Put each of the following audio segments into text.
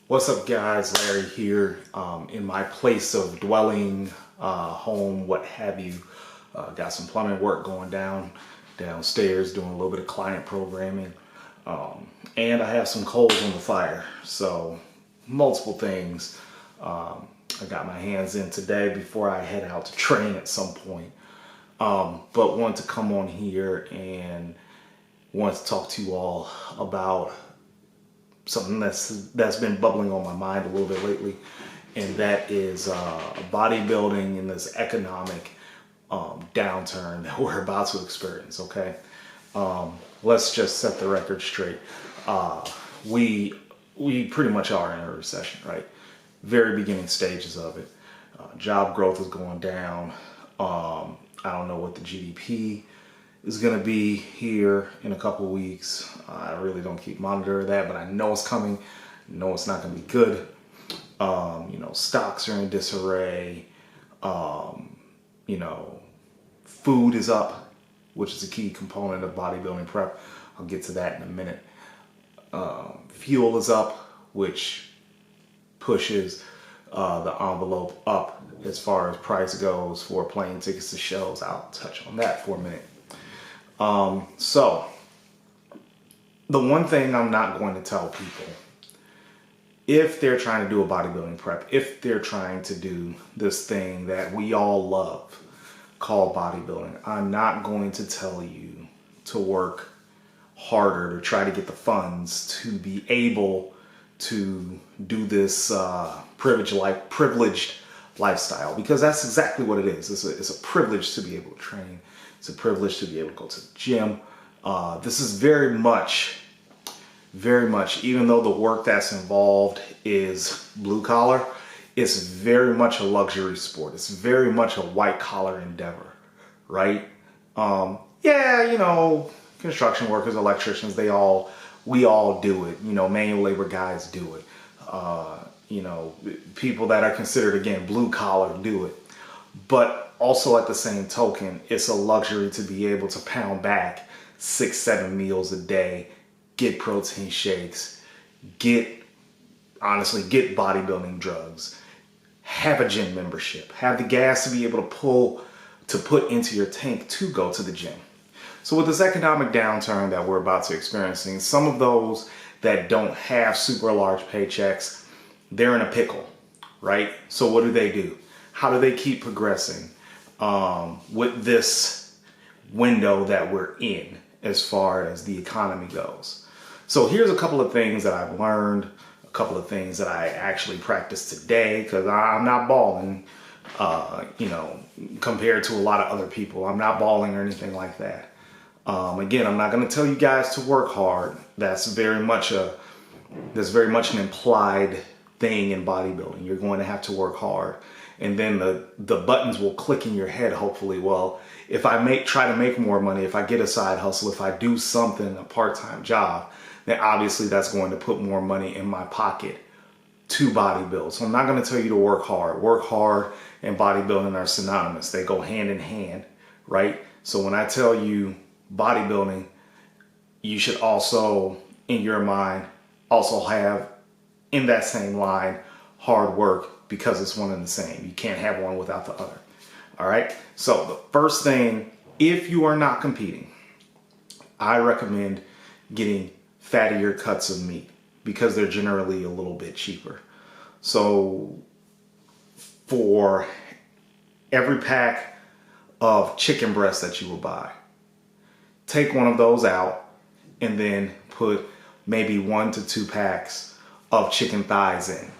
What's up, guys? Larry here in my place of dwelling, home, what have you. Got some plumbing work going downstairs, doing a little bit of client programming, and I have some coals on the fire. So multiple things I got my hands in today before I head out to train at some point. But wanted to come on here and want to talk to you all about something that's been bubbling on my mind a little bit lately, and that is bodybuilding in this economic downturn that we're about to experience. Okay, let's just set the record straight. We pretty much are in a recession, right? Very beginning stages of it. Job growth is going down. I don't know what the GDP is going to be here in a couple of weeks. I really don't keep monitoring that, but I know it's coming. I know it's not going to be good. Stocks are in disarray. Food is up, which is a key component of bodybuilding prep. I'll get to that in a minute. Fuel is up, which pushes the envelope up as far as price goes for plane tickets to shows. I'll touch on that for a minute. So the one thing I'm not going to tell people, if they're trying to do a bodybuilding prep, if they're trying to do this thing that we all love called bodybuilding, I'm not going to tell you to work harder to try to get the funds to be able to do this privileged lifestyle, because that's exactly what it is. It's a privilege to be able to train. It's a privilege to be able to go to the gym. This is very much, even though the work that's involved is blue collar, it's very much a luxury sport. It's very much a white collar endeavor, right? Construction workers, electricians, we all do it. Manual labor guys do it. People that are considered, again, blue collar do it. But also at the same token, it's a luxury to be able to pound back 6-7 meals a day, get protein shakes, get bodybuilding drugs, have a gym membership, have the gas to be able to put into your tank to go to the gym. So with this economic downturn that we're about to experiencing, some of those that don't have super large paychecks, they're in a pickle, right? So what do? How do they keep progressing with this window that we're in as far as the economy goes? So here's a couple of things that I've learned, a couple of things that I actually practiced today, because I'm not balling, compared to a lot of other people. I'm not balling or anything like that. Again, I'm not going to tell you guys to work hard. That's very much an implied thing in bodybuilding. You're going to have to work hard. And then the buttons will click in your head, hopefully. Well, if I try to make more money, if I get a side hustle, if I do something, a part-time job, then obviously that's going to put more money in my pocket to bodybuild. So I'm not going to tell you to work hard. Work hard and bodybuilding are synonymous. They go hand in hand, right? So when I tell you bodybuilding, you should also, in your mind, also have in that same line hard work, because it's one and the same. You can't have one without the other. All right. So the first thing, if you are not competing, I recommend getting fattier cuts of meat, because they're generally a little bit cheaper. So for every pack of chicken breast that you will buy, take one of those out and then put maybe 1 to 2 packs of chicken thighs in.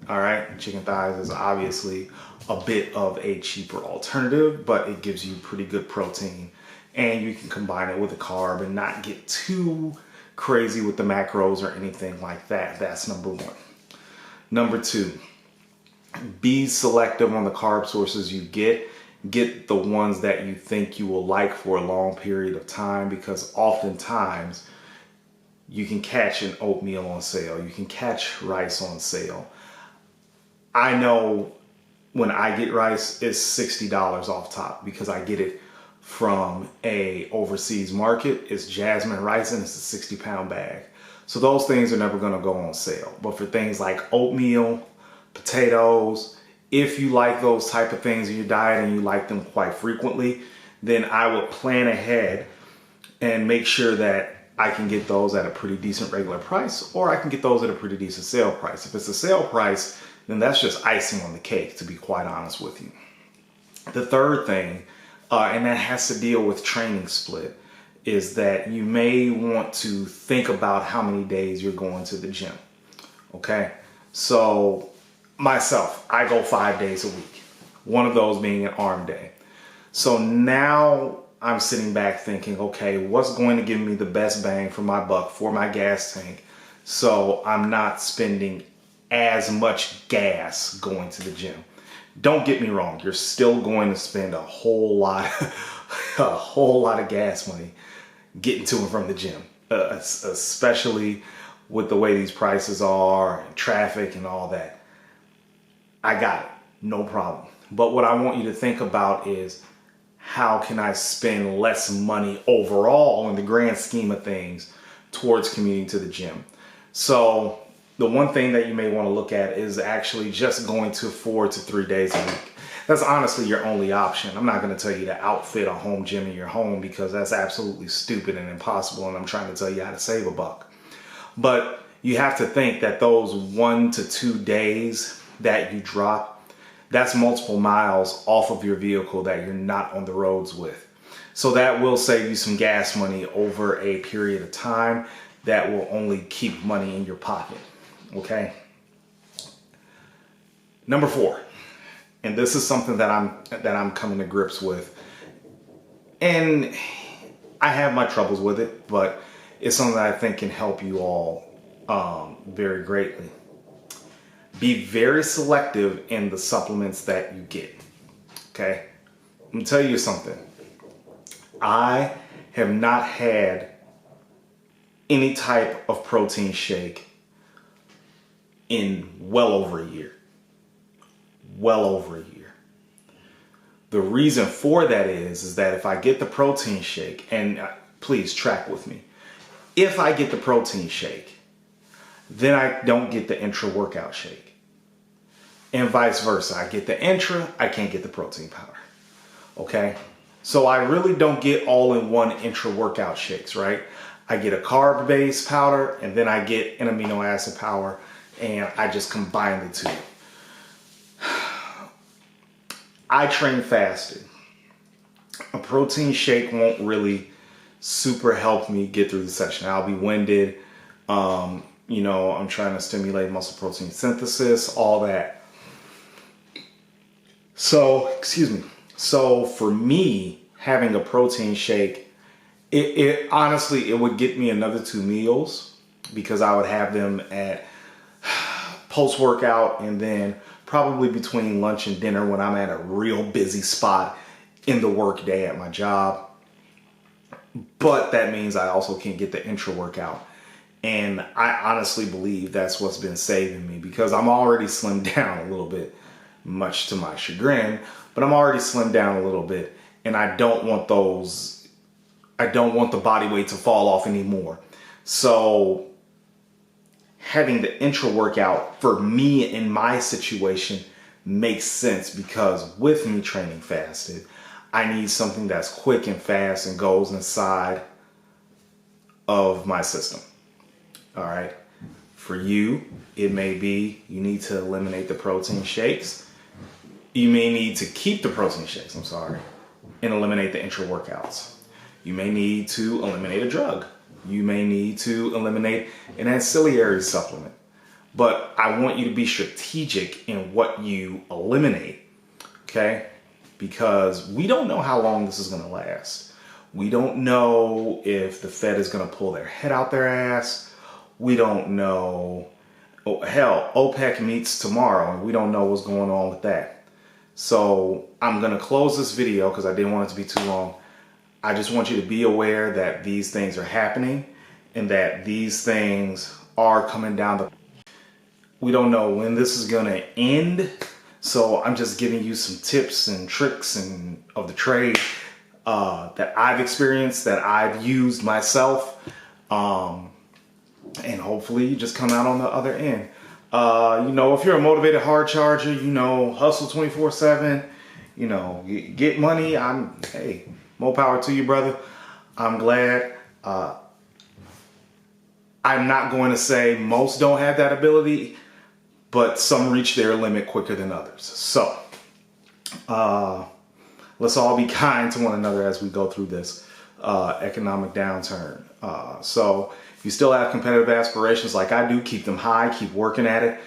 All right, chicken thighs is obviously a bit of a cheaper alternative, but it gives you pretty good protein, and you can combine it with a carb and not get too crazy with the macros or anything like that. That's number one. Number two, be selective on the carb sources you get. Get the ones that you think you will like for a long period of time, because oftentimes you can catch an oatmeal on sale. You can catch rice on sale. I know when I get rice, it's $60 off top, because I get it from a overseas market. It's jasmine rice and it's a 60-pound bag. So those things are never going to go on sale. But for things like oatmeal, potatoes, if you like those type of things in your diet and you like them quite frequently, then I would plan ahead and make sure that I can get those at a pretty decent regular price, or I can get those at a pretty decent sale price. If it's a sale price, then that's just icing on the cake, to be quite honest with you. The third thing, and that has to deal with training split, is that you may want to think about how many days you're going to the gym. Okay, so myself, I go 5 days a week, one of those being an arm day. So now I'm sitting back thinking, okay, what's going to give me the best bang for my buck for my gas tank, so I'm not spending as much gas going to the gym. Don't get me wrong, you're still going to spend a whole lot of gas money getting to and from the gym, especially with the way these prices are and traffic and all that. I got it, no problem. But what I want you to think about is, how can I spend less money overall in the grand scheme of things towards commuting to the gym? So the one thing that you may want to look at is actually just going to 4 to 3 days a week. That's honestly your only option. I'm not going to tell you to outfit a home gym in your home, because that's absolutely stupid and impossible, and I'm trying to tell you how to save a buck. But you have to think that those 1 to 2 days that you drop, that's multiple miles off of your vehicle that you're not on the roads with. So that will save you some gas money over a period of time that will only keep money in your pocket. Okay. Number 4, and this is something that I'm coming to grips with, and I have my troubles with it, but it's something that I think can help you all very greatly. Be very selective in the supplements that you get. Okay, I'm gonna tell you something. I have not had any type of protein shake in well over a year. Well over a year. The reason for that is that if I get the protein shake, and please track with me, if I get the protein shake, then I don't get the intra-workout shake. And vice versa. I get the intra, I can't get the protein powder. Okay? So I really don't get all-in-one intra-workout shakes, right? I get a carb-based powder, and then I get an amino acid powder, and I just combine the two. I train fasted. A protein shake won't really super help me get through the session. I'll be winded. You know, I'm trying to stimulate muscle protein synthesis, all that. So, excuse me. So for me, having a protein shake, it honestly, it would get me another 2 meals, because I would have them at post-workout and then probably between lunch and dinner when I'm at a real busy spot in the work day at my job. But that means I also can't get the intra-workout. And I honestly believe that's what's been saving me, because I'm already slimmed down a little bit, much to my chagrin, but I'm already slimmed down a little bit, and I don't want the body weight to fall off anymore. So having the intra workout for me in my situation makes sense, because with me training fasted, I need something that's quick and fast and goes inside of my system. All right. For you, it may be you need to eliminate the protein shakes. You may need to keep the protein shakes, and eliminate the intra workouts. You may need to eliminate a drug. You may need to eliminate an ancillary supplement. But I want you to be strategic in what you eliminate, okay? Because we don't know how long this is going to last. We don't know if the Fed is going to pull their head out their ass. We don't know. Oh, hell, OPEC meets tomorrow, and we don't know what's going on with that. So I'm going to close this video because I didn't want it to be too long. I just want you to be aware that these things are happening and that these things are coming down the... We don't know when this is going to end. So I'm just giving you some tips and tricks and of the trade that I've experienced, that I've used myself. and hopefully you just come out on the other end. You know, if you're a motivated hard charger, you know, hustle 24/7, you know, get money. Hey, more power to you, brother. I'm glad. I'm not going to say most don't have that ability, but some reach their limit quicker than others. So let's all be kind to one another as we go through this economic downturn. So if you still have competitive aspirations like I do, keep them high, keep working at it,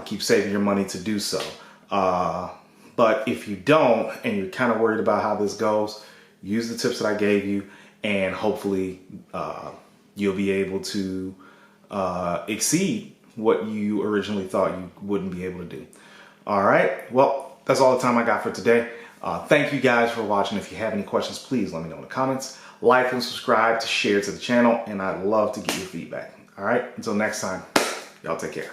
keep saving your money to do so. But if you don't, and you're kind of worried about how this goes, use the tips that I gave you, and hopefully you'll be able to exceed what you originally thought you wouldn't be able to do. All right. Well, that's all the time I got for today. Thank you guys for watching. If you have any questions, please let me know in the comments. Like and subscribe to share to the channel, and I'd love to get your feedback. All right. Until next time, y'all take care.